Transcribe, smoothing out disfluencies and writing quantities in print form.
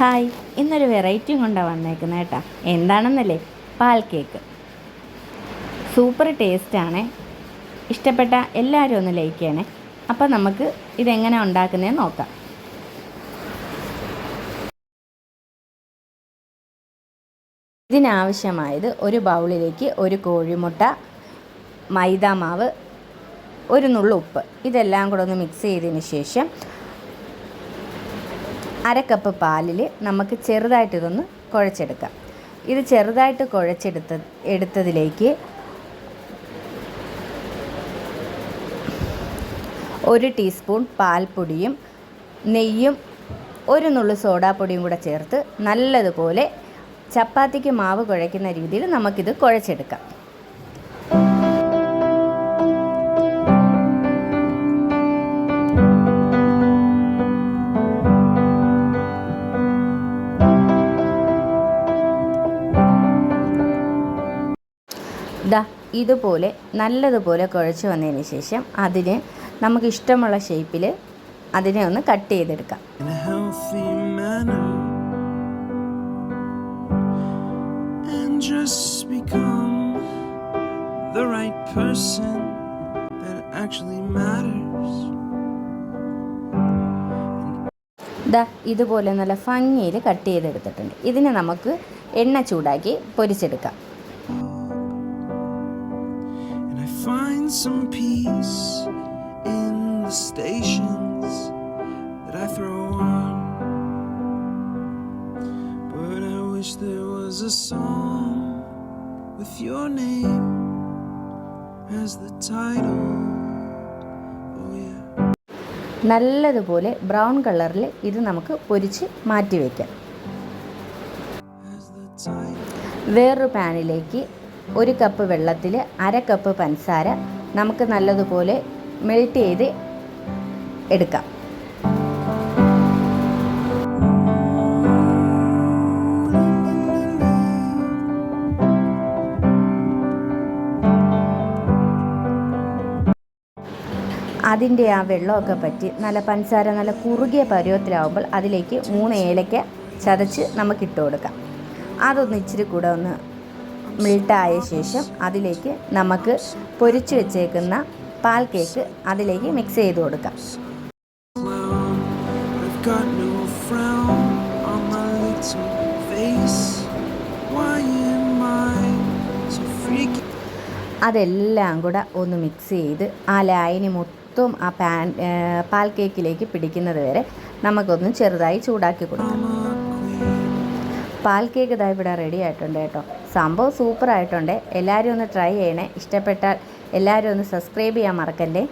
Hi, ഇന്നൊരു വെറൈറ്റിയും കൊണ്ടാണ് വന്നേക്കുന്നത് കേട്ടോ. എന്താണെന്നല്ലേ, പാൽ കേക്ക്. സൂപ്പർ ടേസ്റ്റാണ്. ഇഷ്ടപ്പെട്ട എല്ലാവരും ഒന്ന് ലൈക്ക് ചെയ്യണേ. അപ്പം നമുക്ക് ഇതെങ്ങനെ ഉണ്ടാക്കുന്നതെന്ന് നോക്കാം. ഇതിനാവശ്യമായത് ഒരു ബൗളിലേക്ക് ഒരു കോഴിമുട്ട, മൈദാമാവ്, ഒരു നുള്ളു ഉപ്പ്, ഇതെല്ലാം കൂടെ ഒന്ന് മിക്സ് ചെയ്തതിന് ശേഷം അരക്കപ്പ് പാലിൽ നമുക്ക് ചെറുതായിട്ട് ഇതൊന്ന് കുഴച്ചെടുക്കാം. ഇത് ചെറുതായിട്ട് എടുത്തതിലേക്ക് ഒരു ടീസ്പൂൺ പാൽപ്പൊടിയും നെയ്യും ഒരു നുള്ളു സോഡാപ്പൊടിയും കൂടെ ചേർത്ത് നല്ലതുപോലെ ചപ്പാത്തിക്ക് മാവ് കുഴയ്ക്കുന്ന രീതിയിൽ നമുക്കിത് കുഴച്ചെടുക്കാം. ഇതുപോലെ നല്ലതുപോലെ കുഴച്ച് വന്നതിന് ശേഷം അതിന് നമുക്കിഷ്ടമുള്ള ഷേപ്പിൽ അതിനെ ഒന്ന് കട്ട് ചെയ്തെടുക്കാം. ഇതുപോലെ നല്ല ഭംഗിയിൽ കട്ട് ചെയ്തെടുത്തിട്ടുണ്ട്. ഇതിനെ നമുക്ക് എണ്ണ ചൂടാക്കി പൊരിച്ചെടുക്കാം. Find some peace in the stations that I throw on, but I wish there was a song with your name as the title. Oh yeah. നല്ലതുപോലെ ബ്രൗൺ കളറിൽ ഇത് നമുക്ക് പൊരിച്ച് മാറ്റി വയ്ക്കാം. വേറൊരു പാനിലേക്ക് ഒരു കപ്പ് വെള്ളത്തിൽ അര കപ്പ് പഞ്ചസാര നമുക്ക് നല്ലതുപോലെ മെൽറ്റ് ചെയ്ത് എടുക്കാം. അതിൻ്റെ ആ വെള്ളമൊക്കെ പറ്റി നല്ല പഞ്ചസാര നല്ല കുറുകിയ പരുവത്തിലാവുമ്പോൾ അതിലേക്ക് 3 ഏലക്ക ചതച്ച് നമുക്കിട്ട് കൊടുക്കാം. അതൊന്ന് ഇച്ചിരി കൂടെ ഒന്ന് മെൽട്ടായ ശേഷം അതിലേക്ക് നമുക്ക് പൊരിച്ചു വെച്ചേക്കുന്ന പാൽ കേക്ക് അതിലേക്ക് മിക്സ് ചെയ്ത് കൊടുക്കാം. അതെല്ലാം കൂടെ ഒന്ന് മിക്സ് ചെയ്ത് ആ ലായനി മൊത്തം ആ പാൽ കേക്കിലേക്ക് പിടിക്കുന്നത് വരെ നമുക്കൊന്ന് ചെറുതായി ചൂടാക്കി കൊടുക്കാം. പാൽ കേക്ക് ഇതാ ഇവിടെ റെഡി ആയിട്ടുണ്ട് കേട്ടോ. സംഭവം സൂപ്പറായിട്ടുണ്ട്. എല്ലാവരും ഒന്ന് ട്രൈ ചെയ്യണേ. ഇഷ്ടപ്പെട്ടാൽ എല്ലാവരും ഒന്ന് സബ്സ്ക്രൈബ് ചെയ്യാൻ മറക്കല്ലേ.